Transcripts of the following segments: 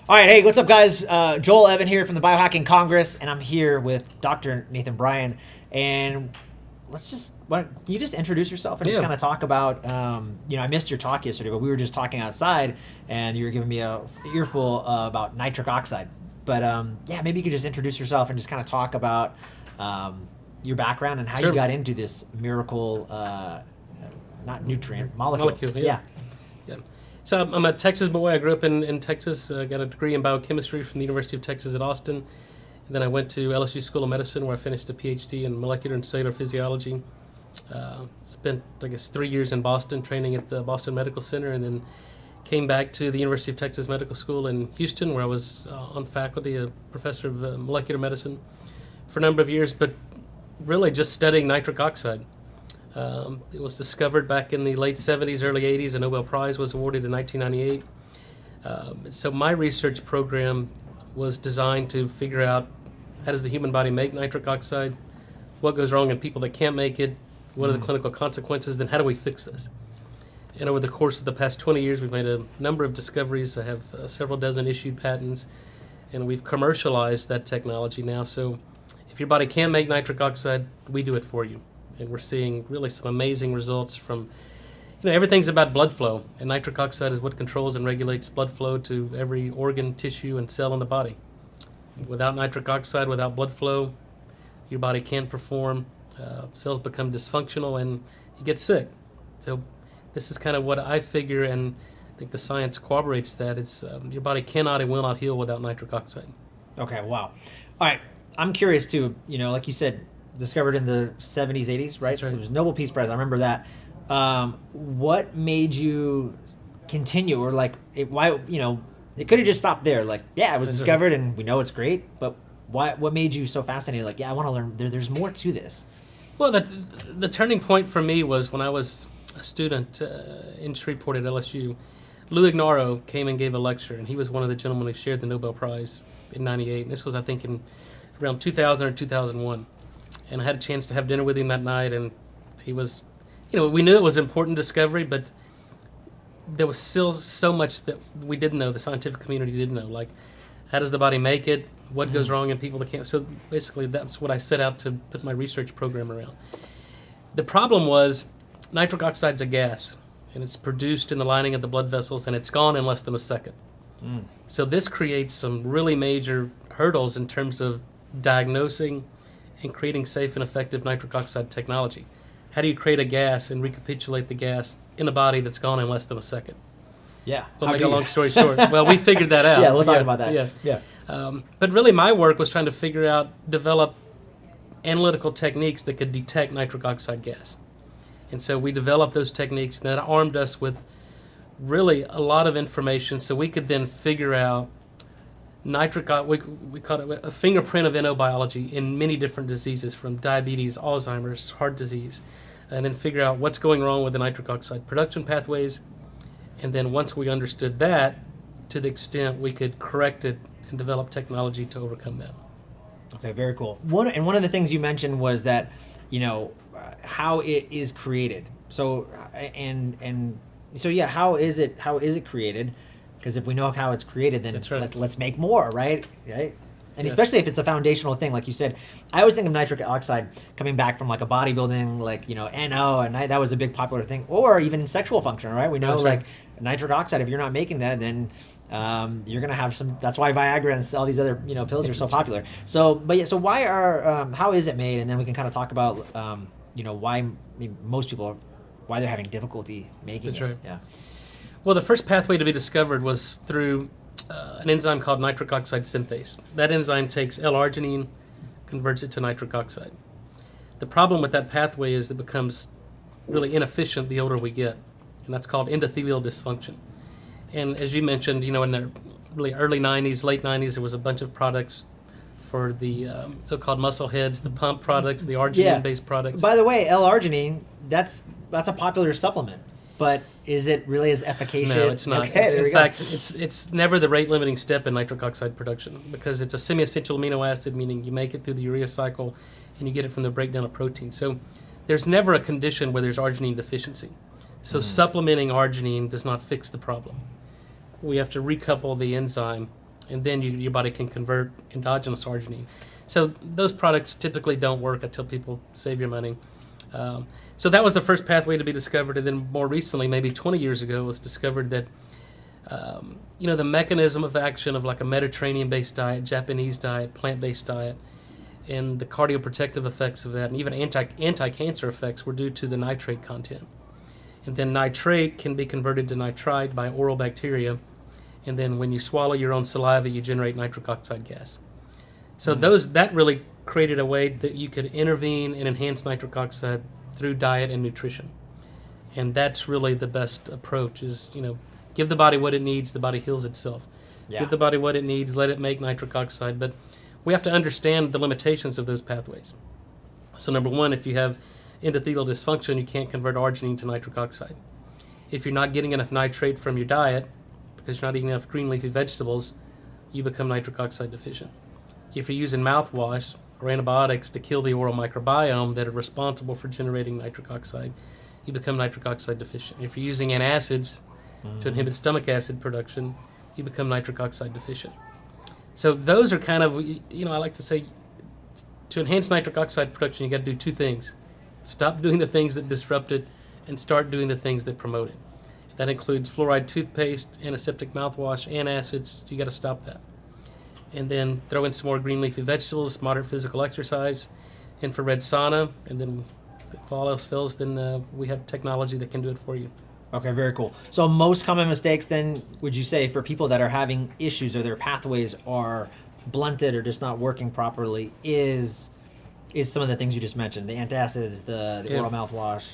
All right, hey, what's up, guys? Joel Evan here from the Biohacking Congress, and I'm here with Dr. Nathan Bryan. And can you just introduce yourself and just kind of talk about, I missed your talk yesterday, but we were just talking outside, and you were giving me a earful about nitric oxide. But maybe you could just introduce yourself and just kind of talk about your background and how you got into this miracle, not nutrient, molecule. Yeah. So I'm a Texas boy. I grew up in Texas. Got a degree in biochemistry from the University of Texas at Austin. And then I went to LSU School of Medicine, where I finished a PhD in molecular and cellular physiology. Spent, 3 years in Boston training at the Boston Medical Center, and then came back to the University of Texas Medical School in Houston, where I was on faculty, a professor of molecular medicine for a number of years, but really just studying nitric oxide. It was discovered back in the late 70s, early 80s. A Nobel Prize was awarded in 1998. So my research program was designed to figure out how does the human body make nitric oxide, what goes wrong in people that can't make it, what are the clinical consequences, then how do we fix this? And over the course of the past 20 years, we've made a number of discoveries. I have several dozen issued patents, and we've commercialized that technology now. So if your body can make nitric oxide, we do it for you. And we're seeing really some amazing results from, everything's about blood flow. And nitric oxide is what controls and regulates blood flow to every organ, tissue, and cell in the body. Without nitric oxide, without blood flow, your body can't perform. Cells become dysfunctional and you get sick. So this is kind of what I figure, and I think the science corroborates that. It's your body cannot and will not heal without nitric oxide. Okay, wow. All right, I'm curious too, like you said, discovered in the 70s, 80s, right? That's right. It was Nobel Peace Prize. I remember that. What made you continue, or why? It could have just stopped there. It was discovered, and we know it's great. But why? What made you so fascinated? I want to learn. There's more to this. Well, the turning point for me was when I was a student in Shreveport at LSU. Lou Ignarro came and gave a lecture, and he was one of the gentlemen who shared the Nobel Prize in '98. And this was, I think, in around 2000 or 2001. And I had a chance to have dinner with him that night, and he was, we knew it was an important discovery, but there was still so much that we didn't know, the scientific community didn't know. Like, how does the body make it? What goes wrong in people that can't? So basically, that's what I set out to put my research program around. The problem was nitric oxide's a gas, and it's produced in the lining of the blood vessels, and it's gone in less than a second. So this creates some really major hurdles in terms of diagnosing and creating safe and effective nitric oxide technology. How do you create a gas and recapitulate the gas in a body that's gone in less than a second? Yeah. We'll make a long story short. Well, we figured that out. Yeah, we'll talk about that. Yeah. But really my work was trying to develop analytical techniques that could detect nitric oxide gas. And so we developed those techniques, and that armed us with really a lot of information so we could then figure out we call it a fingerprint of NO-biology in many different diseases, from diabetes, Alzheimer's, heart disease, and then figure out what's going wrong with the nitric oxide production pathways. And then once we understood that, to the extent we could correct it and develop technology to overcome that. Okay, very cool. One of the things you mentioned was that, how it is created. So how is it created? Because if we know how it's created, then let's make more, right? And especially if it's a foundational thing, like you said. I always think of nitric oxide coming back from a bodybuilding, NO, and that was a big popular thing, or even in sexual function, right? We know nitric oxide, if you're not making that, then you're gonna have some. That's why Viagra and all these other pills are so popular. So why how is it made? And then we can kind of talk about why most people why they're having difficulty making it. Right. Yeah. Well, the first pathway to be discovered was through an enzyme called nitric oxide synthase. That enzyme takes L-arginine, converts it to nitric oxide. The problem with that pathway is it becomes really inefficient the older we get, and that's called endothelial dysfunction. And as you mentioned, in the really early 90s, late 90s, there was a bunch of products for the so-called muscle heads, the pump products, the arginine-based products. By the way, L-arginine, that's a popular supplement. But is it really as efficacious? No, it's not. Okay, in fact, it's never the rate-limiting step in nitric oxide production, because it's a semi-essential amino acid, meaning you make it through the urea cycle and you get it from the breakdown of protein. So there's never a condition where there's arginine deficiency. So supplementing arginine does not fix the problem. We have to recouple the enzyme and then your body can convert endogenous arginine. So those products typically don't work. I tell people, save your money. So that was the first pathway to be discovered, and then more recently, maybe 20 years ago, it was discovered that the mechanism of action of like a Mediterranean-based diet, Japanese diet, plant-based diet, and the cardioprotective effects of that, and even anti-cancer effects were due to the nitrate content. And then nitrate can be converted to nitrite by oral bacteria, and then when you swallow your own saliva, you generate nitric oxide gas. So that really created a way that you could intervene and enhance nitric oxide through diet and nutrition. And that's really the best approach is, give the body what it needs, the body heals itself. Yeah. Give the body what it needs, let it make nitric oxide. But we have to understand the limitations of those pathways. So number one, if you have endothelial dysfunction, you can't convert arginine to nitric oxide. If you're not getting enough nitrate from your diet, because you're not eating enough green leafy vegetables, you become nitric oxide deficient. If you're using mouthwash or antibiotics to kill the oral microbiome that are responsible for generating nitric oxide, you become nitric oxide deficient. If you're using antacids to inhibit stomach acid production, you become nitric oxide deficient. So those are kind of, I like to say, to enhance nitric oxide production, you got to do two things. Stop doing the things that disrupt it and start doing the things that promote it. That includes fluoride toothpaste, antiseptic mouthwash, antacids. You got to stop that. And then throw in some more green leafy vegetables, moderate physical exercise, infrared sauna, and then if all else fails, then we have technology that can do it for you. Okay, very cool. So most common mistakes then, would you say, for people that are having issues or their pathways are blunted or just not working properly is some of the things you just mentioned, the antacids, the oral mouthwash,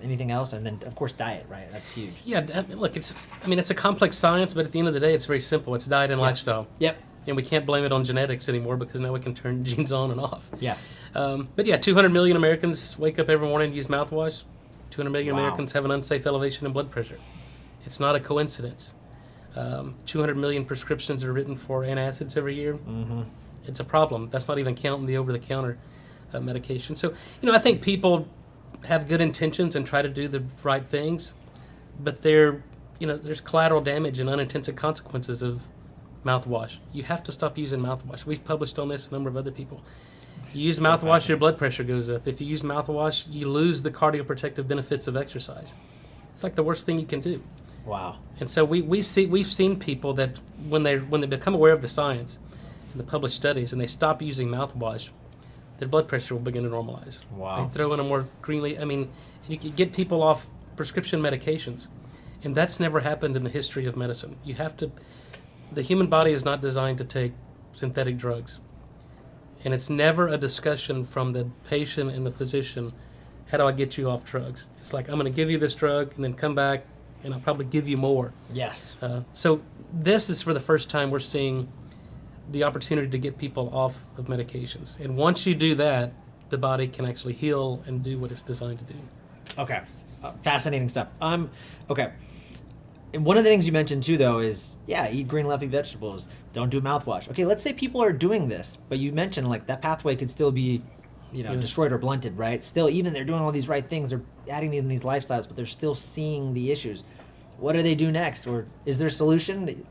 anything else, and then, of course, diet, right? That's huge. Yeah, look, it's a complex science, but at the end of the day, it's very simple. It's diet and lifestyle. Yep. And we can't blame it on genetics anymore because now we can turn genes on and off. Yeah. But yeah, 200 million Americans wake up every morning and use mouthwash. 200 million Americans have an unsafe elevation in blood pressure. It's not a coincidence. 200 million prescriptions are written for antacids every year. Mm-hmm. It's a problem. That's not even counting the over-the-counter medication. So, I think people have good intentions and try to do the right things, but there's collateral damage and unintended consequences of mouthwash. You have to stop using mouthwash. We've published on this, a number of other people. You use mouthwash, your blood pressure goes up. If you use mouthwash, you lose the cardioprotective benefits of exercise. It's like the worst thing you can do. Wow. And so we've seen people that when they become aware of the science and the published studies and they stop using mouthwash, their blood pressure will begin to normalize. Wow. They throw in a more greenly, you can get people off prescription medications. And that's never happened in the history of medicine. The human body is not designed to take synthetic drugs. And it's never a discussion from the patient and the physician, how do I get you off drugs? It's like, I'm going to give you this drug and then come back and I'll probably give you more. Yes. So this is for the first time we're seeing the opportunity to get people off of medications. And once you do that, the body can actually heal and do what it's designed to do. Okay. Fascinating stuff. Okay. And one of the things you mentioned too, though, is eat green leafy vegetables. Don't do mouthwash. Okay, let's say people are doing this, but you mentioned like that pathway could still be, destroyed or blunted, right? Still, even they're doing all these right things, they're adding in these lifestyles, but they're still seeing the issues. What do they do next, or is there a solution?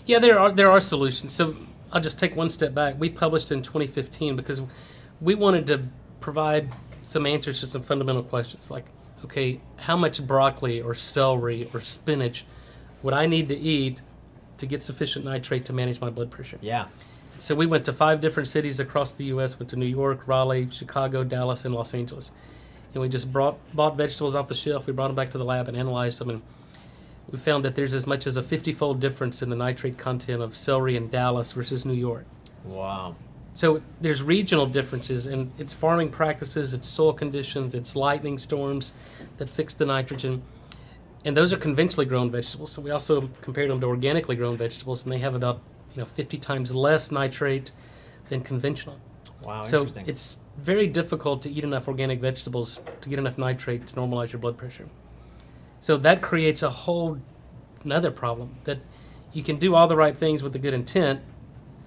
Yeah, there are solutions. So I'll just take one step back. We published in 2015 because we wanted to provide some answers to some fundamental questions like, okay, how much broccoli or celery or spinach would I need to eat to get sufficient nitrate to manage my blood pressure? Yeah. So we went to 5 different cities across the U.S., went to New York, Raleigh, Chicago, Dallas, and Los Angeles. And we just bought vegetables off the shelf. We brought them back to the lab and analyzed them. And we found that there's as much as a 50-fold difference in the nitrate content of celery in Dallas versus New York. Wow. So there's regional differences, and it's farming practices, it's soil conditions, it's lightning storms that fix the nitrogen. And those are conventionally grown vegetables. So we also compared them to organically grown vegetables, and they have about 50 times less nitrate than conventional. Wow, so interesting. It's very difficult to eat enough organic vegetables to get enough nitrate to normalize your blood pressure. So that creates a whole another problem, that you can do all the right things with a good intent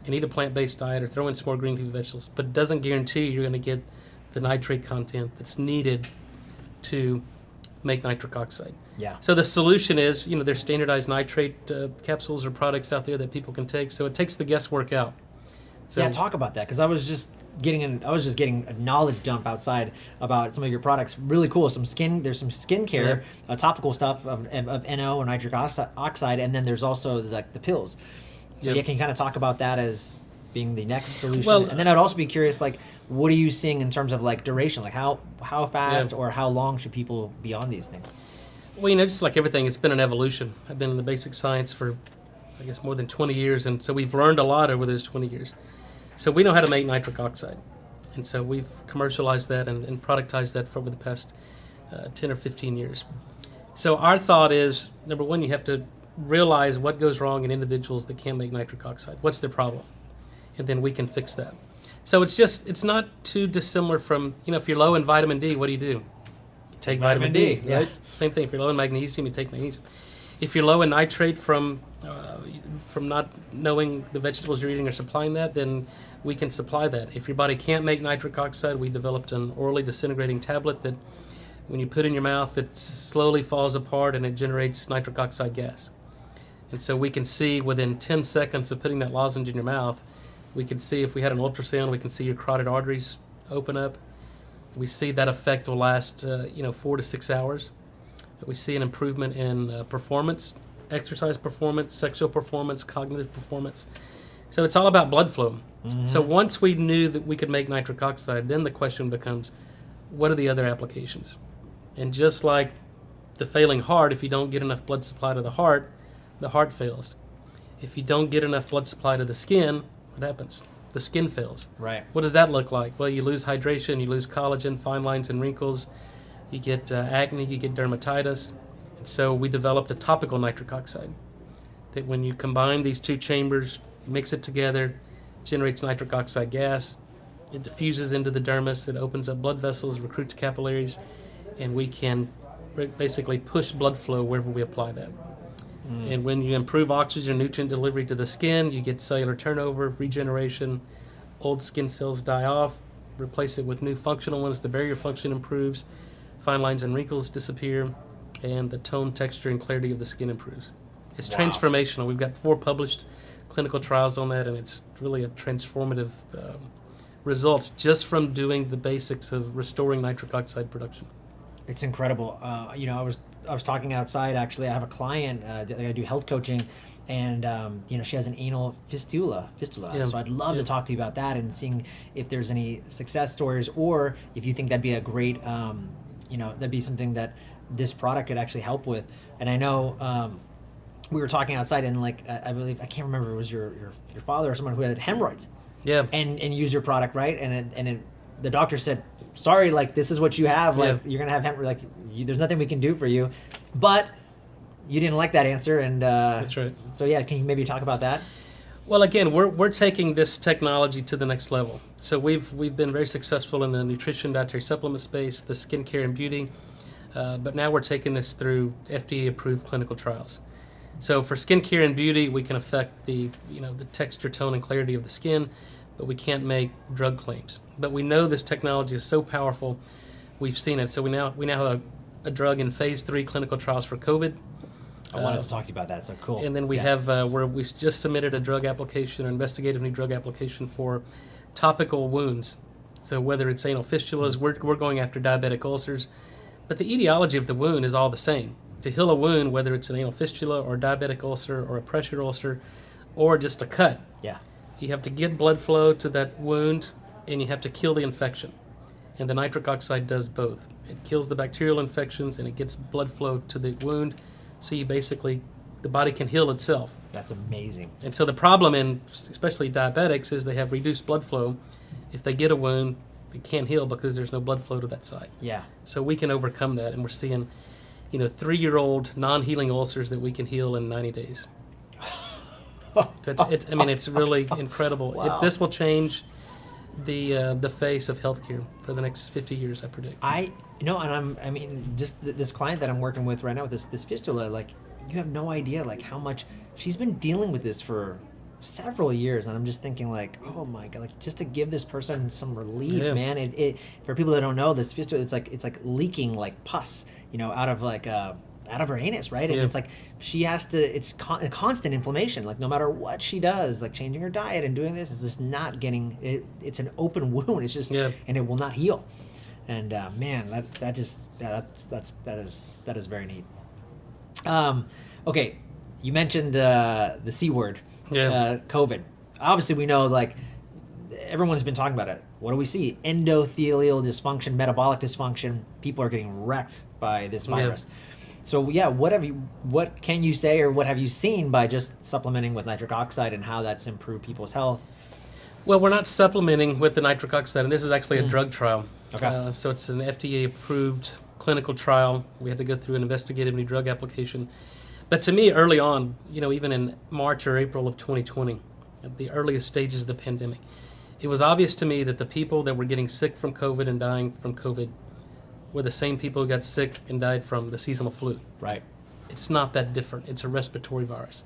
and eat a plant-based diet or throw in some more green leafy vegetables, but it doesn't guarantee you're going to get the nitrate content that's needed to make nitric oxide. Yeah. So the solution is, there's standardized nitrate capsules or products out there that people can take. So it takes the guesswork out. So, yeah, talk about that, because I was just getting a knowledge dump outside about some of your products. Really cool. There's some skincare, topical stuff of NO or nitric oxide, and then there's also the pills. So you can kind of talk about that as being the next solution. Well, and then I'd also be curious, like, what are you seeing in terms of like duration? Like how fast or how long should people be on these things? Well, just like everything, it's been an evolution. I've been in the basic science for, I guess, more than 20 years, and so we've learned a lot over those 20 years. So we know how to make nitric oxide, and so we've commercialized that and productized that for over the past 10 or 15 years. So our thought is, number one, you have to realize what goes wrong in individuals that can't make nitric oxide. What's their problem? And then we can fix that. So it's not too dissimilar from, if you're low in vitamin D, what do? You take vitamin D, right? Yeah. Same thing. If you're low in magnesium, you take magnesium. If you're low in nitrate from not knowing the vegetables you're eating are supplying that, then we can supply that. If your body can't make nitric oxide, we developed an orally disintegrating tablet that when you put in your mouth, it slowly falls apart and it generates nitric oxide gas. And so we can see within 10 seconds of putting that lozenge in your mouth, we can see, if we had an ultrasound, we can see your carotid arteries open up. We see that effect will last 4 to 6 hours. We see an improvement in performance, exercise performance, sexual performance, cognitive performance. So it's all about blood flow. Mm-hmm. So once we knew that we could make nitric oxide, then the question becomes, what are the other applications? And just like the failing heart, if you don't get enough blood supply to the heart fails. If you don't get enough blood supply to the skin, what happens? The skin fails. Right. What does that look like? Well, you lose hydration, you lose collagen, fine lines and wrinkles, you get acne, you get dermatitis. And so we developed a topical nitric oxide that when you combine these two chambers, mix it together, generates nitric oxide gas, it diffuses into the dermis, it opens up blood vessels, recruits capillaries, and we can basically push blood flow wherever we apply that. And when you improve oxygen and nutrient delivery to the skin, you get cellular turnover, regeneration, old skin cells die off, replace it with new functional ones, the barrier function improves, fine lines and wrinkles disappear, and the tone, texture, and clarity of the skin improves. It's transformational. We've got 4 published clinical trials on that, and it's really a transformative result just from doing the basics of restoring nitric oxide production. It's incredible. I was talking outside. Actually, I have a client. I do health coaching, and she has an anal fistula. Yeah. So I'd love to talk to you about that and seeing if there's any success stories, or if you think that'd be a great, that'd be something that this product could actually help with. And I know we were talking outside, and I believe, I can't remember, it was your father or someone who had hemorrhoids. Yeah. And used your product, right? And the doctor said, sorry, this is what you have. You're gonna have hemorrhoids. There's nothing we can do for you. But you didn't like that answer, and that's right. So can you maybe talk about that? Well, again, we're taking this technology to the next level. So we've been very successful in the nutrition, dietary supplement space, the skincare and beauty, but now we're taking this through FDA-approved clinical trials. So for skincare and beauty, we can affect the texture, tone, and clarity of the skin, but we can't make drug claims. But we know this technology is so powerful, we've seen it. So we now have a drug in phase 3 clinical trials for COVID. I wanted to talk to you about that, so cool. And then we have where we just submitted a drug application, an investigative new drug application for topical wounds. So whether it's anal fistulas, we're going after diabetic ulcers. But the etiology of the wound is all the same. To heal a wound, whether it's an anal fistula or a diabetic ulcer or a pressure ulcer or just a cut, you have to get blood flow to that wound, and you have to kill the infection. And the nitric oxide does both. It kills the bacterial infections, and it gets blood flow to the wound, so the body can heal itself. That's amazing. And so the problem in especially diabetics is they have reduced blood flow. If they get a wound, they can't heal because there's no blood flow to that side. Yeah. So we can overcome that, and we're seeing 3-year-old non-healing ulcers that we can heal in 90 days. It's really incredible. Wow. This will change the face of healthcare for the next 50 years, I predict. Just this client that I'm working with right now with this fistula, you have no idea how much she's been dealing with this for several years, and I'm just thinking oh my god, just to give this person some relief, man. It for people that don't know, this fistula, it's like leaking like pus, out of her anus, right? And it's like she has to. It's constant inflammation. Like no matter what she does, like changing her diet and doing this, is just not getting it. It's an open wound. It's just and it will not heal. And man, that is very neat. Okay, you mentioned the C word, COVID. Obviously, we know like everyone's been talking about it. What do we see? Endothelial dysfunction, metabolic dysfunction. People are getting wrecked by this virus. So what can you say, or what have you seen by just supplementing with nitric oxide and how that's improved people's health? Well, we're not supplementing with the nitric oxide, and this is actually a drug trial. Okay. So it's an FDA-approved clinical trial. We had to go through an investigative new drug application. But to me, early on, even in March or April of 2020, at the earliest stages of the pandemic, it was obvious to me that the people that were getting sick from COVID and dying from COVID were the same people who got sick and died from the seasonal flu. Right. It's not that different. It's a respiratory virus.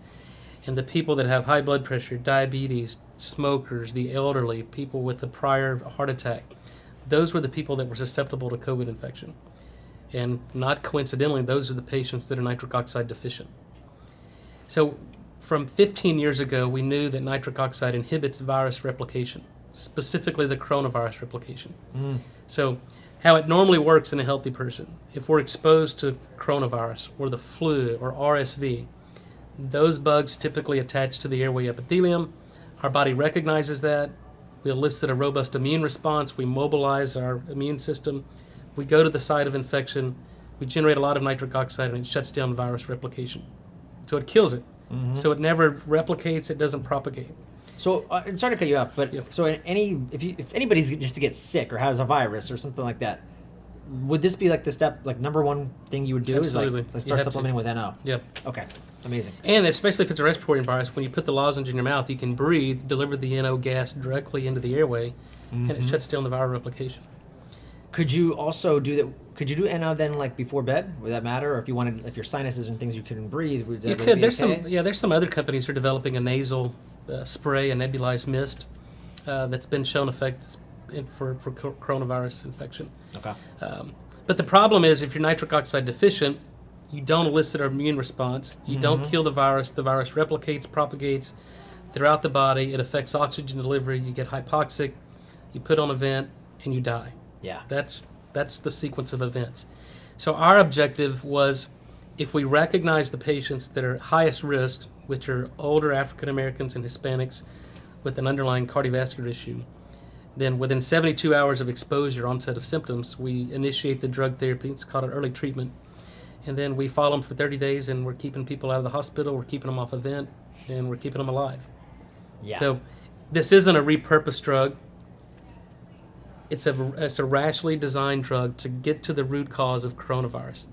And the people that have high blood pressure, diabetes, smokers, the elderly, people with a prior heart attack, those were the people that were susceptible to COVID infection. And not coincidentally, those are the patients that are nitric oxide deficient. So from 15 years ago, we knew that nitric oxide inhibits virus replication, specifically the coronavirus replication. So how it normally works in a healthy person, if we're exposed to coronavirus or the flu or RSV, those bugs typically attach to the airway epithelium. Our body recognizes that. We elicit a robust immune response. We mobilize our immune system. We go to the site of infection. We generate a lot of nitric oxide, and it shuts down virus replication. So it kills it. So it never replicates. It doesn't propagate. So, sorry to cut you off, but so if anybody's just to get sick or has a virus or something like that, would this be like the step, like number one thing you would do? Absolutely. Is like, let's start supplementing with NO. Yep. Okay. Amazing. And especially if it's a respiratory virus, when you put the lozenge in your mouth, you can breathe, deliver the NO gas directly into the airway, and it shuts down the viral replication. Could you also do that? Could you do NO then, like before bed? Would that matter? Or if your sinuses and things you couldn't breathe, would that You really could. be There's okay? there's some other companies who are developing a nasal spray, a nebulized mist that's been shown effective for coronavirus infection. Okay. But the problem is, if you're nitric oxide deficient, you don't elicit an immune response. You don't kill the virus. The virus replicates, propagates throughout the body. It affects oxygen delivery. You get hypoxic. You put on a vent, and you die. Yeah. That's the sequence of events. So our objective was, if we recognize the patients that are highest risk, which are older African Americans and Hispanics with an underlying cardiovascular issue, then within 72 hours of exposure, onset of symptoms, we initiate the drug therapy. It's called an early treatment. And then we follow them for 30 days, and we're keeping people out of the hospital, we're keeping them off a vent, and we're keeping them alive. Yeah. So this isn't a repurposed drug. It's a rationally designed drug to get to the root cause of coronavirus.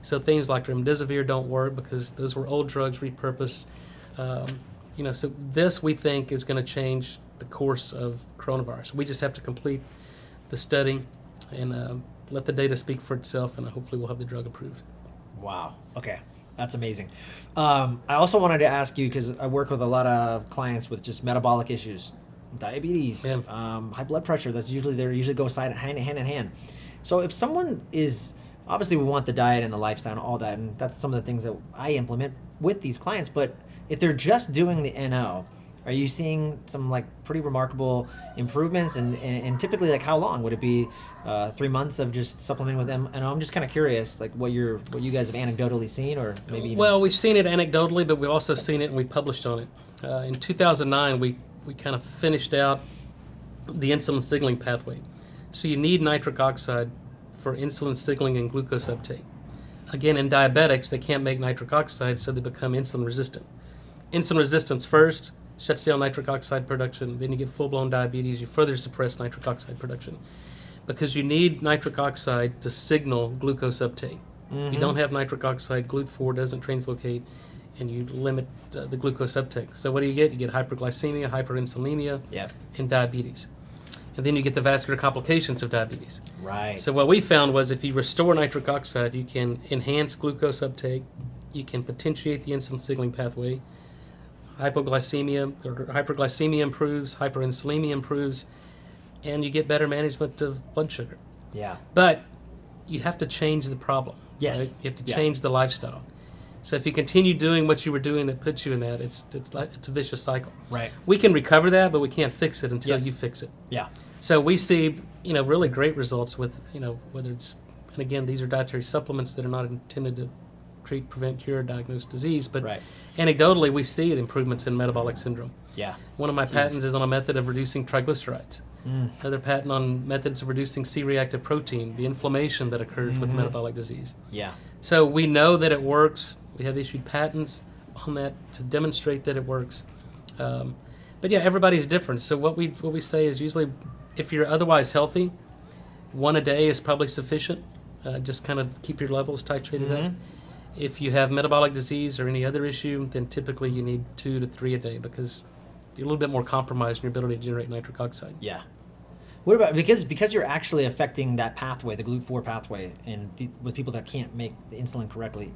So things like remdesivir don't work because those were old drugs repurposed. So this, we think, is going to change the course of coronavirus. We just have to complete the study and let the data speak for itself, and hopefully we'll have the drug approved. Wow. Okay. That's amazing. I also wanted to ask you, because I work with a lot of clients with just metabolic issues, diabetes, high blood pressure. They usually go hand in hand. So if someone is, obviously we want the diet and the lifestyle and all that, and that's some of the things that I implement with these clients, but if they're just doing the NO, are you seeing some like pretty remarkable improvements? And typically, like how long would it be? 3 months of just supplementing with them? And I'm just kind of curious, like what you guys have anecdotally seen, or maybe even... Well, we've seen it anecdotally, but we've also seen it and we published on it. In 2009, we kind of finished out the insulin signaling pathway. So you need nitric oxide for insulin signaling and glucose uptake. Again, in diabetics, they can't make nitric oxide, so they become insulin resistant. Insulin resistance first shuts down nitric oxide production, then you get full-blown diabetes, you further suppress nitric oxide production. Because you need nitric oxide to signal glucose uptake. If you don't have nitric oxide, GLUT4 doesn't translocate, and you limit the glucose uptake. So what do you get? You get hyperglycemia, hyperinsulinemia, and diabetes. And then you get the vascular complications of diabetes. Right. So what we found was, if you restore nitric oxide, you can enhance glucose uptake, you can potentiate the insulin signaling pathway, hyperglycemia improves, hyperinsulinemia improves, and you get better management of blood sugar. Yeah. But you have to change the problem. Yes. Right? You have to change the lifestyle. So if you continue doing what you were doing that puts you in that, it's a vicious cycle. Right. We can recover that, but we can't fix it until you fix it. Yeah. So we see, really great results with, whether it's, and again, these are dietary supplements that are not intended to treat, prevent, cure, diagnose disease, but anecdotally we see the improvements in metabolic syndrome. Yeah. One of my patents is on a method of reducing triglycerides. Another patent on methods of reducing C-reactive protein, the inflammation that occurs with metabolic disease. Yeah. So we know that it works. We have issued patents on that to demonstrate that it works. But yeah, everybody's different. So what we say is usually, if you're otherwise healthy, 1 a day is probably sufficient. Just kind of keep your levels titrated up. If you have metabolic disease or any other issue, then typically you need 2 to 3 a day because you're a little bit more compromised in your ability to generate nitric oxide. Yeah. What about, because you're actually affecting that pathway, the GLUT4 pathway, and with people that can't make the insulin correctly,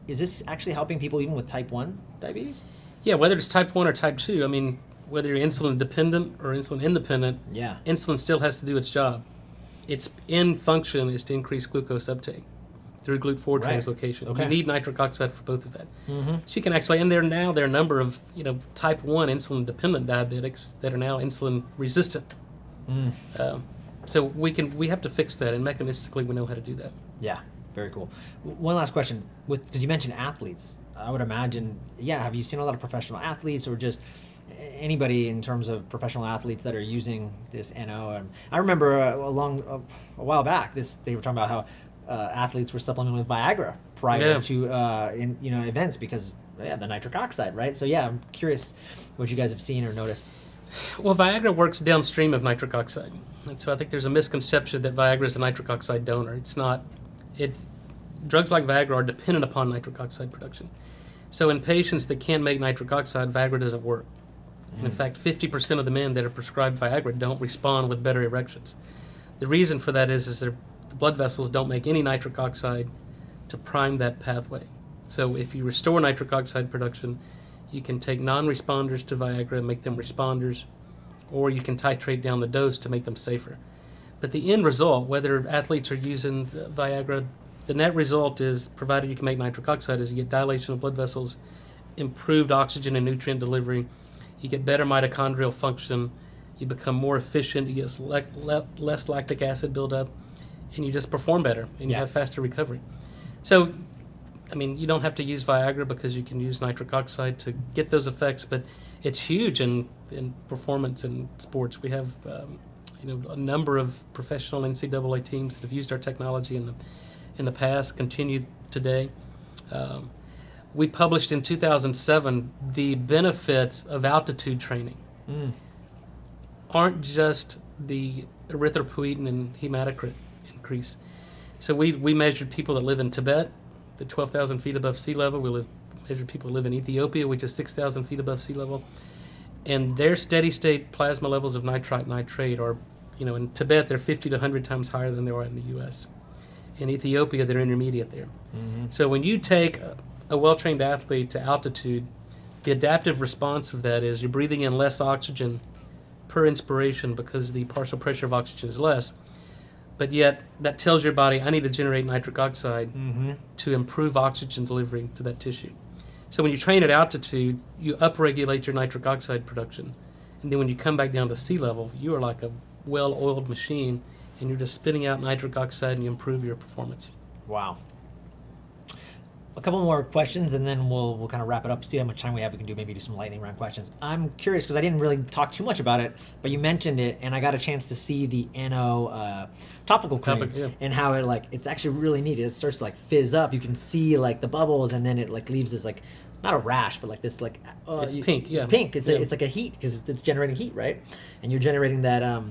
is this actually helping people even with type 1 diabetes? Yeah, whether it's type 1 or type 2, I mean, whether you're insulin dependent or insulin independent, insulin still has to do its job. Its end function is to increase glucose uptake through GLUT4 translocation. Okay. You need nitric oxide for both of that. So you can actually, and there are a number of type 1 insulin dependent diabetics that are now insulin resistant. So we have to fix that, and mechanistically we know how to do that. Yeah, very cool. One last question, because you mentioned athletes. I would imagine, have you seen a lot of professional athletes or just anybody in terms of professional athletes that are using this NO? And I remember a while back, they were talking about how athletes were supplementing with Viagra prior to events because the nitric oxide, right? So I'm curious what you guys have seen or noticed. Well, Viagra works downstream of nitric oxide, and so I think there's a misconception that Viagra is a nitric oxide donor. It's not. Drugs like Viagra are dependent upon nitric oxide production. So in patients that can't make nitric oxide, Viagra doesn't work. And in fact, 50% of the men that are prescribed Viagra don't respond with better erections. The reason for that is the blood vessels don't make any nitric oxide to prime that pathway. So if you restore nitric oxide production, you can take non-responders to Viagra and make them responders, or you can titrate down the dose to make them safer. But the end result, whether athletes are using Viagra, the net result is, provided you can make nitric oxide, is you get dilation of blood vessels, improved oxygen and nutrient delivery, you get better mitochondrial function, you become more efficient, you get less lactic acid buildup, and you just perform better, and you have faster recovery. So, I mean, you don't have to use Viagra because you can use nitric oxide to get those effects, but it's huge in performance in sports. We have a number of professional NCAA teams that have used our technology in the past, continue today. We published in 2007 the benefits of altitude training. Aren't just the erythropoietin and hematocrit increase. So we measured people that live in Tibet, the 12,000 feet above sea level. We measured people who live in Ethiopia, which is 6,000 feet above sea level. And their steady state plasma levels of nitrite, nitrate are, in Tibet, they're 50 to 100 times higher than they are in the U.S. In Ethiopia, they're intermediate there. So when you take a well-trained athlete to altitude, the adaptive response of that is you're breathing in less oxygen per inspiration because the partial pressure of oxygen is less. But yet, that tells your body, I need to generate nitric oxide to improve oxygen delivery to that tissue. So when you train at altitude, you upregulate your nitric oxide production. And then when you come back down to sea level, you are like a well-oiled machine, and you're just spitting out nitric oxide and you improve your performance. Wow. A couple more questions, and then we'll kind of wrap it up, see how much time we have. We can do some lightning round questions. I'm curious, because I didn't really talk too much about it, but you mentioned it, and I got a chance to see the NO topical cream, and how it's actually really neat. It starts to fizz up. You can see the bubbles, and then it leaves this not a rash, but this it's pink. Yeah, it's pink. It's like a heat because it's generating heat, right? And you're generating that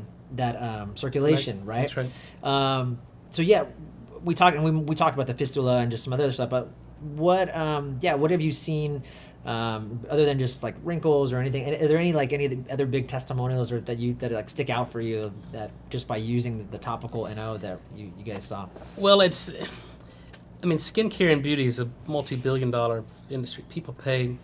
circulation, right? That's right. So we talked about the fistula and just some other stuff, but what have you seen other than just wrinkles or anything? Are there any other big testimonials or that stick out for you that just by using the topical NO that you guys saw? Well, skincare and beauty is a multi-billion-dollar industry. People pay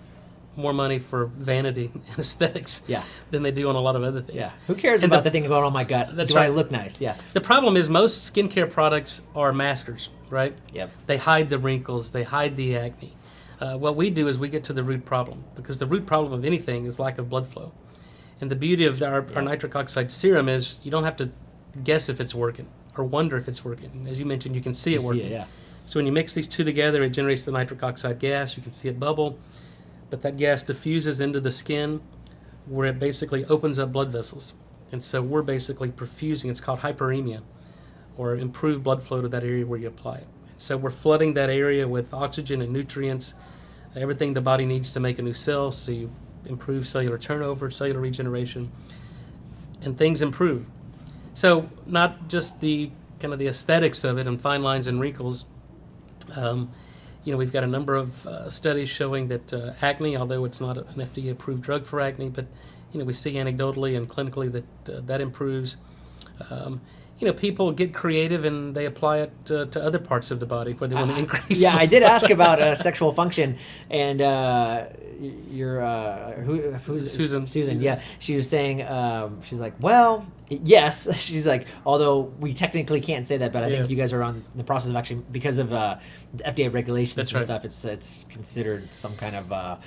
more money for vanity and aesthetics than they do on a lot of other things. Yeah. Who cares about the thing going on my gut? That's Do right. I look nice? Yeah. The problem is most skincare products are maskers, right? Yep. They hide the wrinkles, they hide the acne. What we do is we get to the root problem, because the root problem of anything is lack of blood flow. And the beauty of our nitric oxide serum is you don't have to guess if it's working or wonder if it's working. As you mentioned, you can see it working. Yeah. So when you mix these two together, it generates the nitric oxide gas. You can see it bubble, but that gas diffuses into the skin where it basically opens up blood vessels. And so we're basically perfusing. It's called hyperemia, or improved blood flow to that area where you apply it. So we're flooding that area with oxygen and nutrients, everything the body needs to make a new cell, so you improve cellular turnover, cellular regeneration, and things improve. So not just the kind of the aesthetics of it and fine lines and wrinkles. We've got a number of studies showing that acne, although it's not an FDA-approved drug for acne, but we see anecdotally and clinically that that improves. People get creative and they apply it to other parts of the body where they want to increase. Yeah, I did ask about sexual function, and who's Susan. Susan, yeah, she was saying, she's like, well, yes, she's like, although we technically can't say that, but I think you guys are on the process of actually, because of the FDA regulations and stuff, it's considered some kind of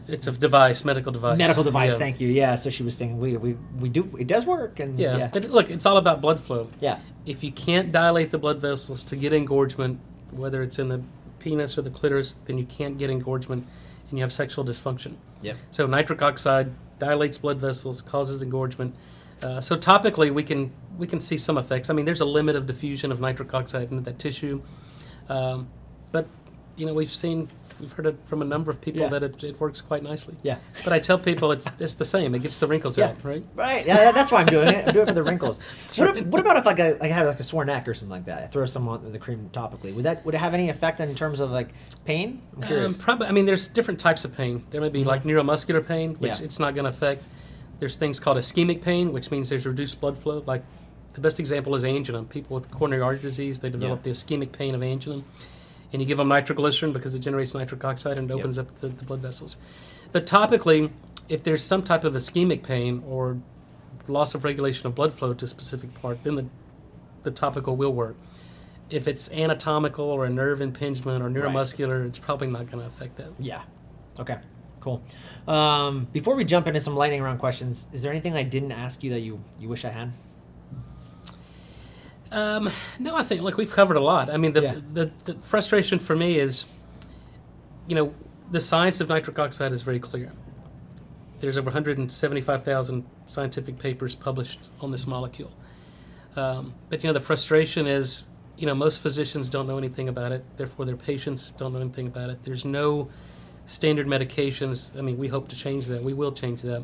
it's a device, medical device. Thank you. Yeah, so she was saying we do, it does work, and But look, it's all about blood flow. Yeah. If you can't dilate the blood vessels to get engorgement, whether it's in the penis or the clitoris, then you can't get engorgement and you have sexual dysfunction. Yep. So nitric oxide dilates blood vessels, causes engorgement. So topically, we can see some effects. I mean, there's a limit of diffusion of nitric oxide into that tissue, but we've heard it from a number of people that it works quite nicely. Yeah. But I tell people it's the same. It gets the wrinkles out, right? Right. Yeah, that's why I'm doing it. I'm doing it for the wrinkles. What about if I had like a sore neck or something like that? I throw some on the cream topically. Would it have any effect in terms of like pain? I'm curious. Probably. I mean, there's different types of pain. There may be like neuromuscular pain, which it's not going to affect. There's things called ischemic pain, which means there's reduced blood flow. Like the best example is angina. People with coronary artery disease, they develop the ischemic pain of angina. And you give them nitroglycerin because it generates nitric oxide and it opens up the blood vessels. But topically, if there's some type of ischemic pain or loss of regulation of blood flow to a specific part, then the topical will work. If it's anatomical or a nerve impingement or neuromuscular, it's probably not going to affect that. Yeah. Okay. Cool. Before we jump into some lightning round questions, is there anything I didn't ask you that you wish I had? No, I think we've covered a lot. I mean, the frustration for me is, the science of nitric oxide is very clear. There's over 175,000 scientific papers published on this molecule. But the frustration is, most physicians don't know anything about it. Therefore, their patients don't know anything about it. There's no standard medications. I mean, we hope to change that. We will change that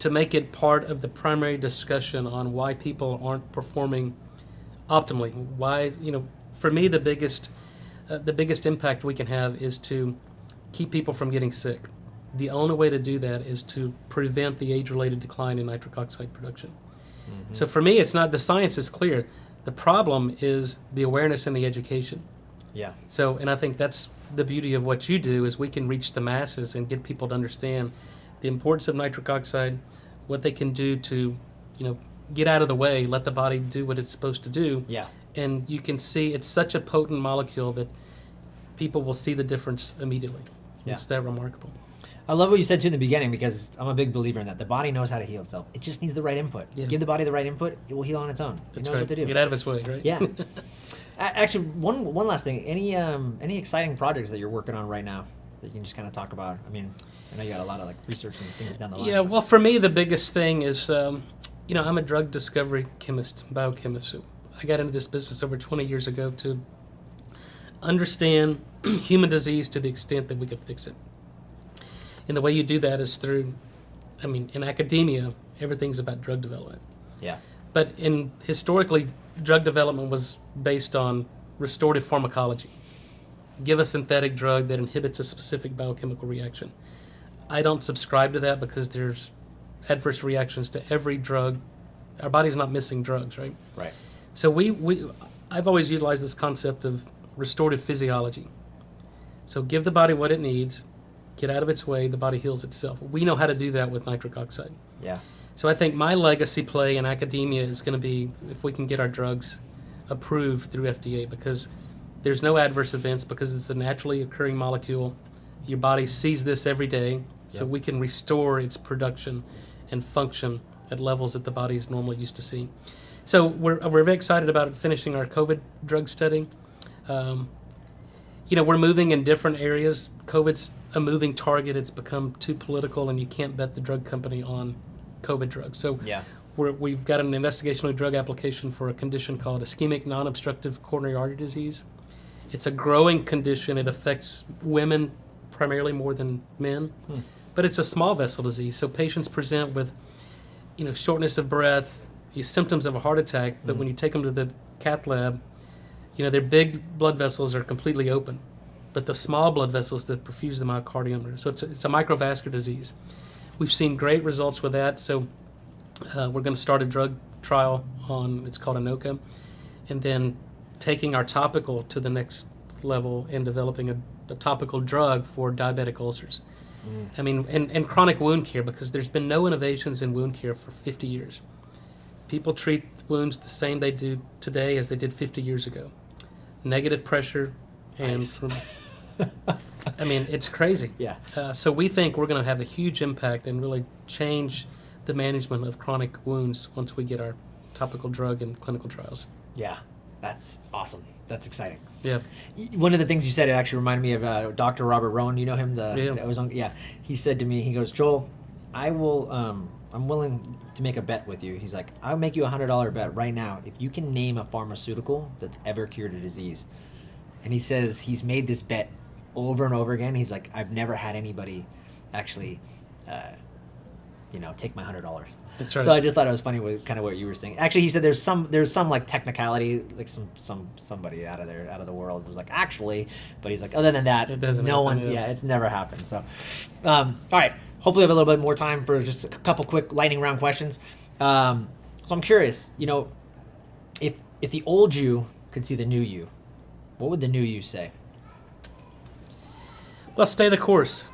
to make it part of the primary discussion on why people aren't performing optimally. Why, for me, the biggest impact we can have is to keep people from getting sick. The only way to do that is to prevent the age-related decline in nitric oxide production. Mm-hmm. So for me, it's not, the science is clear. The problem is the awareness and the education. Yeah. So, and I think that's the beauty of what you do, is we can reach the masses and get people to understand the importance of nitric oxide, what they can do to, get out of the way, let the body do what it's supposed to do. Yeah. And you can see it's such a potent molecule that people will see the difference immediately. Yeah. It's that remarkable. I love what you said too in the beginning, because I'm a big believer in that. The body knows how to heal itself. It just needs the right input. Yeah. Give the body the right input, it will heal on its own. It knows what to do. Get out of its way, right? Yeah. Actually, one last thing. Any exciting projects that you're working on right now that you can just kind of talk about? I mean, I know you got a lot of research and things down the line. Yeah, well, for me, the biggest thing is, I'm a drug discovery chemist, biochemist. So I got into this business over 20 years ago to understand human disease to the extent that we could fix it. And the way you do that is through, in academia, everything's about drug development. Yeah. But historically, drug development was based on restorative pharmacology. Give a synthetic drug that inhibits a specific biochemical reaction. I don't subscribe to that because there's adverse reactions to every drug. Our body's not missing drugs, right? Right. So I've always utilized this concept of restorative physiology. So give the body what it needs, get out of its way, the body heals itself. We know how to do that with nitric oxide. Yeah. So I think my legacy play in academia is going to be if we can get our drugs approved through FDA, because there's no adverse events, because it's a naturally occurring molecule. Your body sees this every day, so we can restore its production and function at levels that the body is normally used to seeing. So we're very excited about finishing our COVID drug study. We're moving in different areas. COVID's a moving target. It's become too political, and you can't bet the drug company on COVID drugs. So we've got an investigational drug application for a condition called ischemic non-obstructive coronary artery disease. It's a growing condition. It affects women primarily more than men, but it's a small vessel disease. So patients present with, shortness of breath, symptoms of a heart attack, but when you take them to the cath lab, their big blood vessels are completely open, but the small blood vessels that perfuse the myocardium, so it's a microvascular disease. We've seen great results with that, so we're going to start a drug trial on, it's called ANOCA, and then taking our topical to the next level and developing a topical drug for diabetic ulcers. I mean, and chronic wound care, because there's been no innovations in wound care for 50 years. People treat wounds the same they do today as they did 50 years ago. Negative pressure, and I mean, it's crazy. Yeah. So we think we're going to have a huge impact and really change the management of chronic wounds once we get our topical drug in clinical trials. Yeah, that's awesome. That's exciting. Yeah. One of the things you said, it actually reminded me of Dr. Robert Rowan. You know him? He said to me, he goes, Joel, I'm willing to make a bet with you. He's like, I'll make you $100 bet right now if you can name a pharmaceutical that's ever cured a disease. And he says he's made this bet over and over again. He's like, I've never had anybody actually, take my $100. That's right. So I just thought it was funny with kind of what you were saying. Actually, he said there's some like technicality, like somebody out of the world was like actually, but he's like, other than that, it doesn't no happen, one, it's never happened. So, all right. Hopefully, we have a little bit more time for just a couple quick lightning round questions. So I'm curious, if the old you could see the new you, what would the new you say? Well, stay the course.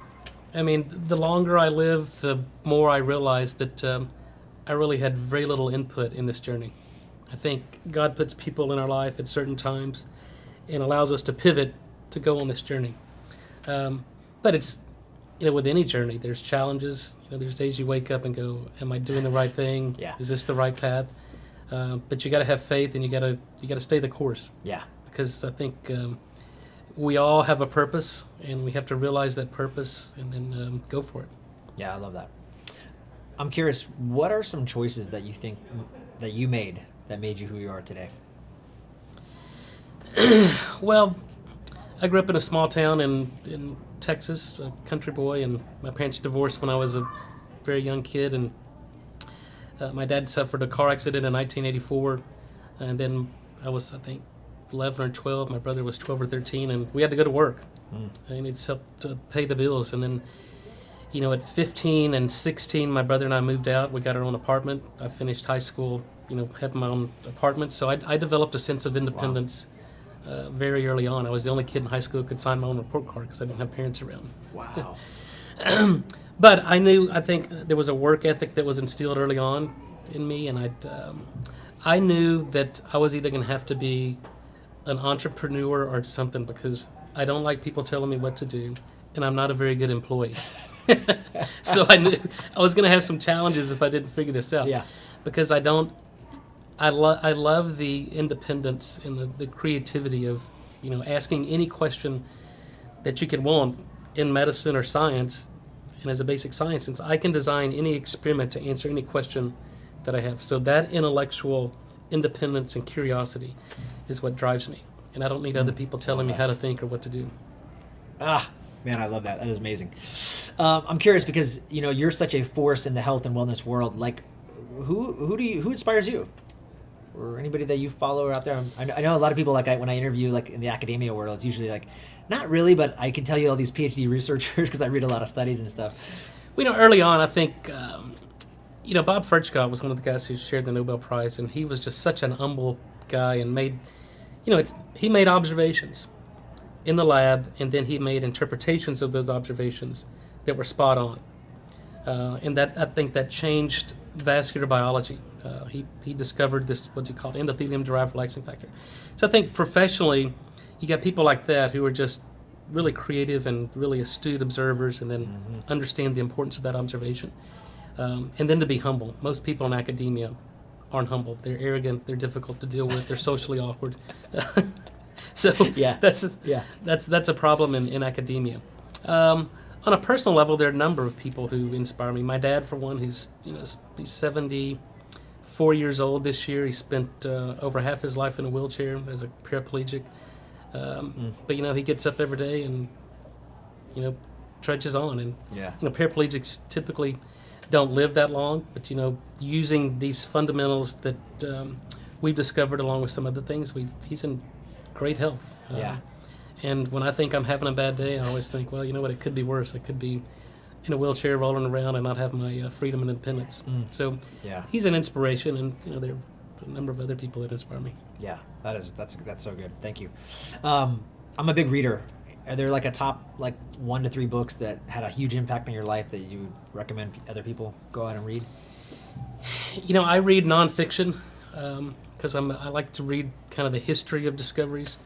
I mean, the longer I live, the more I realize that I really had very little input in this journey. I think God puts people in our life at certain times and allows us to pivot to go on this journey. But it's, with any journey, there's challenges. There's days you wake up and go, am I doing the right thing? Yeah. Is this the right path? But you got to have faith, and you got to stay the course. Yeah. Because I think we all have a purpose, and we have to realize that purpose and then go for it. Yeah, I love that. I'm curious, what are some choices that you think that you made that made you who you are today? Well, I grew up in a small town in Texas, a country boy, and my parents divorced when I was a very young kid, and my dad suffered a car accident in 1984, and then I was, I think, 11 or 12. My brother was 12 or 13, and we had to go to work. I needed help to pay the bills, and then, at 15 and 16, my brother and I moved out. We got our own apartment. I finished high school, had my own apartment, so I developed a sense of independence. Wow. Very early on. I was the only kid in high school who could sign my own report card because I didn't have parents around. Wow. But I think there was a work ethic that was instilled early on in me, and I knew that I was either going to have to be an entrepreneur or something, because I don't like people telling me what to do, and I'm not a very good employee. So I knew I was going to have some challenges if I didn't figure this out. Yeah. Because I love the independence and the creativity of, asking any question that you can want in medicine or science, and as a basic science, since I can design any experiment to answer any question that I have. So that intellectual independence and curiosity is what drives me. And I don't need other people telling me how to think or what to do. Ah, man, I love that. That is amazing. I'm curious because, you're such a force in the health and wellness world. Like, who inspires you? Or anybody that you follow out there? I know a lot of people, like when I interview like in the academia world, it's usually like, not really, but I can tell you all these PhD researchers because I read a lot of studies and stuff. Early on, I think, Bob Furchgott was one of the guys who shared the Nobel Prize, and he was just such an humble guy and made, he made observations. in the lab, and then he made interpretations of those observations that were spot on. And that, I think that changed vascular biology. He discovered this, what's it called, endothelium-derived relaxing factor. So I think professionally, you got people like that who are just really creative and really astute observers, and then understand the importance of that observation. And then to be humble. Most people in academia aren't humble. They're arrogant. They're difficult to deal with. They're socially awkward. So that's a problem in academia. On a personal level, there are a number of people who inspire me. My dad, for one, he's 74 years old this year. He spent over half his life in a wheelchair as a paraplegic. But he gets up every day and trudges on. And paraplegics typically don't live that long. But using these fundamentals that we've discovered, along with some other things, he's in great health. And when I think I'm having a bad day, I always think, well, you know what? It could be worse. I could be in a wheelchair rolling around and not have my freedom and independence. So he's an inspiration, and there's a number of other people that inspire me. Yeah, that's so good. Thank you. I'm a big reader. Are there like a top 1 to 3 books that had a huge impact on your life that you would recommend other people go out and read? I read nonfiction because I like to read kind of the history of discoveries.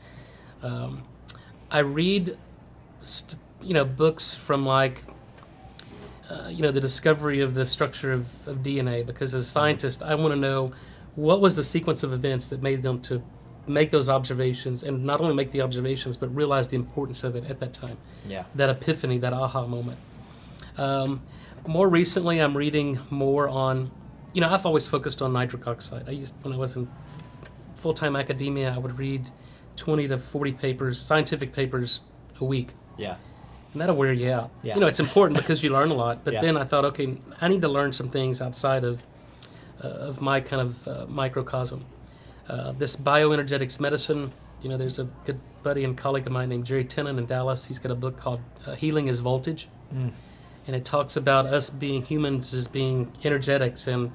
I read, books from the discovery of the structure of DNA, because as a scientist, I want to know what was the sequence of events that made them to make those observations, and not only make the observations, but realize the importance of it at that time. Yeah. That epiphany, that aha moment. More recently, I'm reading more on, I've always focused on nitric oxide. When I was in full-time academia, I would read 20 to 40 papers, scientific papers a week. Yeah. And that'll wear you out. Yeah. It's important because you learn a lot. But then I thought, okay, I need to learn some things outside of my kind of microcosm. This bioenergetics medicine, there's a good buddy and colleague of mine named Jerry Tennant in Dallas. He's got a book called Healing is Voltage. And it talks about us being humans as being energetics. And,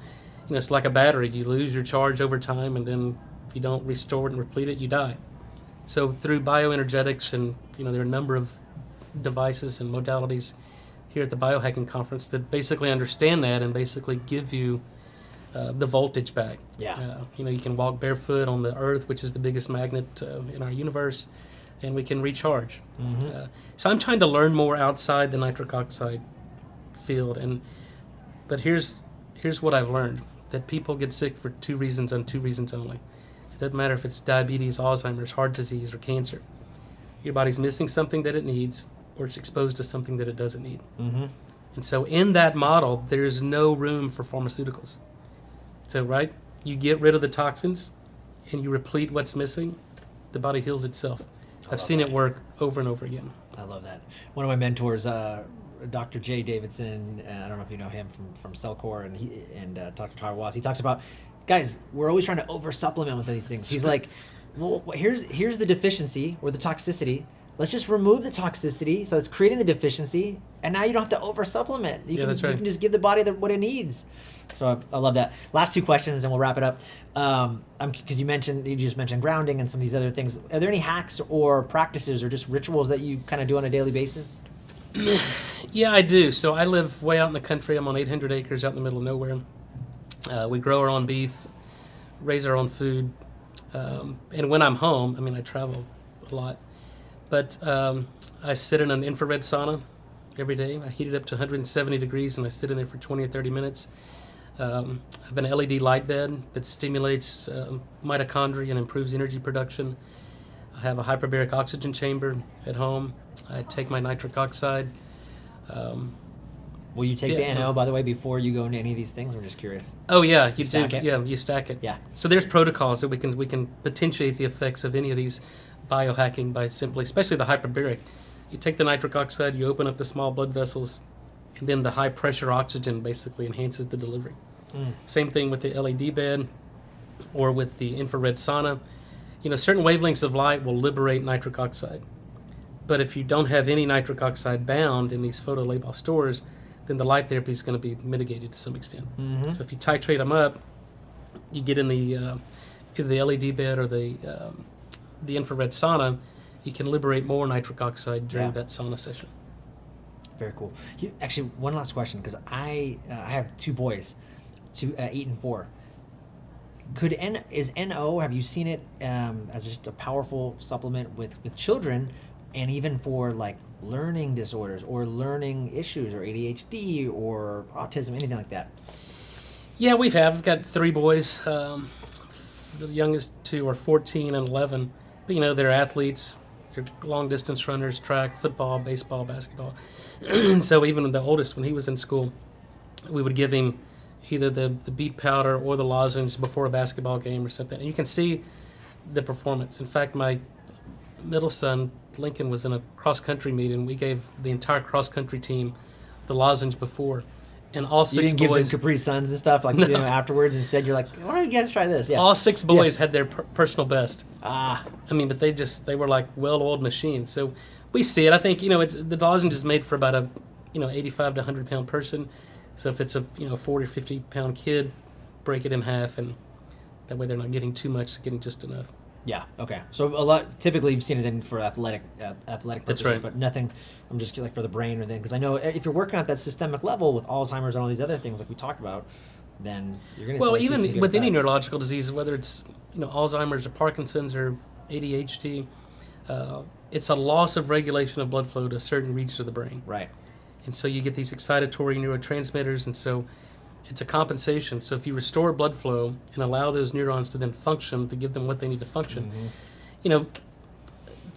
it's like a battery. You lose your charge over time, and then if you don't restore it and replete it, you die. So through bioenergetics, and there are a number of devices and modalities here at the Biohacking Conference that basically understand that and basically give you the voltage back. Yeah. You can walk barefoot on the Earth, which is the biggest magnet in our universe, and we can recharge. So I'm trying to learn more outside the nitric oxide field, but here's what I've learned: that people get sick for 2 reasons and 2 reasons only. It doesn't matter if it's diabetes, Alzheimer's, heart disease, or cancer. Your body's missing something that it needs, or it's exposed to something that it doesn't need. And so in that model, there's no room for pharmaceuticals. So, right, you get rid of the toxins, and you replete what's missing, the body heals itself. I've seen it work over and over again. I love that. One of my mentors, Dr. Jay Davidson, I don't know if you know him from Cellcore, and Dr. Tyler Watts, he talks about, guys, we're always trying to over-supplement with these things. He's like, well, here's the deficiency or the toxicity. Let's just remove the toxicity, so it's creating the deficiency, and now you don't have to over-supplement. You can just give the body what it needs. So I love that. Last 2 questions, and we'll wrap it up. Because you just mentioned grounding and some of these other things. Are there any hacks or practices or just rituals that you kind of do on a daily basis? Yeah, I do. So I live way out in the country. I'm on 800 acres out in the middle of nowhere. We grow our own beef, raise our own food. And when I'm home, I travel a lot. But I sit in an infrared sauna every day. I heat it up to 170 degrees, and I sit in there for 20 or 30 minutes. I have an LED light bed that stimulates mitochondria and improves energy production. I have a hyperbaric oxygen chamber at home. I take my nitric oxide. Will you take the NO, by the way, before you go into any of these things? I'm just curious. Oh, yeah. You stack it? Yeah, you stack it. Yeah. So there's protocols that we can potentiate the effects of any of these biohacking by simply, especially the hyperbaric. You take the nitric oxide, you open up the small blood vessels, and then the high pressure oxygen basically enhances the delivery. Same thing with the LED bed or with the infrared sauna. Certain wavelengths of light will liberate nitric oxide. But if you don't have any nitric oxide bound in these photolabile stores, then the light therapy is going to be mitigated to some extent. So if you titrate them up, you get in the LED bed or the infrared sauna, you can liberate more nitric oxide during that sauna session. Very cool. Actually, one last question, because I have 2 boys, 8 and 4. Is NO, have you seen it as just a powerful supplement with children, and even for like learning disorders or learning issues or ADHD or autism, anything like that? Yeah, we've got 3 boys. The youngest 2 are 14 and 11. But, they're athletes. They're long-distance runners, track, football, baseball, basketball. And so even the oldest, when he was in school, we would give him either the beet powder or the lozenge before a basketball game or something. And you can see the performance. In fact, my middle son, Lincoln, was in a cross-country meet, and we gave the entire cross-country team the lozenge before. And all 6 boys... You didn't give them Capri Suns and stuff afterwards? Instead, you're like, why don't you guys try this? Yeah. All 6 boys had their personal best. Ah. But they were like well-oiled machines. So we see it. I think, the lozenge is made for about a, 85 to 100-pound person. So if it's a, 40 or 50-pound kid, break it in half, and that way they're not getting too much, getting just enough. Yeah. Okay. So typically you've seen it then for athletic purposes, That's right. But nothing. I'm just like for the brain or then, because I know if you're working at that systemic level with Alzheimer's and all these other things like we talked about, then you're going to. Well, even with any neurological disease, whether it's Alzheimer's or Parkinson's or ADHD, it's a loss of regulation of blood flow to certain regions of the brain. Right. And so you get these excitatory neurotransmitters, and so it's a compensation. So if you restore blood flow and allow those neurons to then function, to give them what they need to function,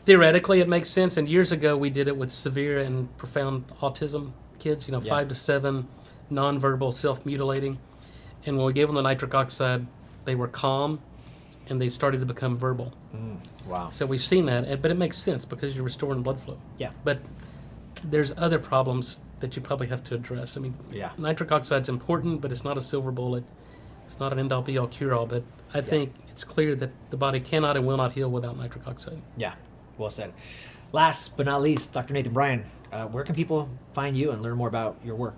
theoretically it makes sense. And years ago we did it with severe and profound autism kids, 5 to 7, nonverbal, self-mutilating. And when we gave them the nitric oxide, they were calm and they started to become verbal. Wow. So we've seen that, but it makes sense because you're restoring blood flow. Yeah. But there's other problems that you probably have to address. Nitric oxide's important, but it's not a silver bullet. It's not an end-all be-all cure-all, but I think it's clear that the body cannot and will not heal without nitric oxide. Yeah, well said. Last but not least, Dr. Nathan Bryan, where can people find you and learn more about your work?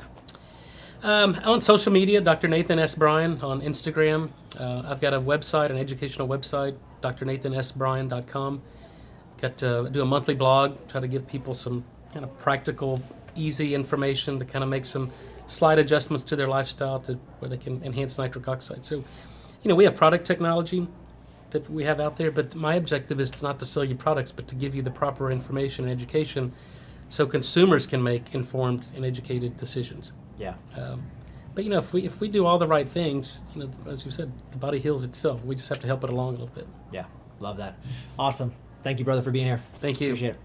On social media, Dr. Nathan S. Bryan on Instagram. I've got a website, an educational website, drnathansbryan.com. Got to do a monthly blog, try to give people some kind of practical, easy information to kind of make some slight adjustments to their lifestyle to where they can enhance nitric oxide. So, we have product technology that we have out there, but my objective is not to sell you products, but to give you the proper information and education so consumers can make informed and educated decisions. Yeah. But if we do all the right things, as you said, the body heals itself. We just have to help it along a little bit. Yeah, love that. Awesome. Thank you, brother, for being here. Thank you. Appreciate it.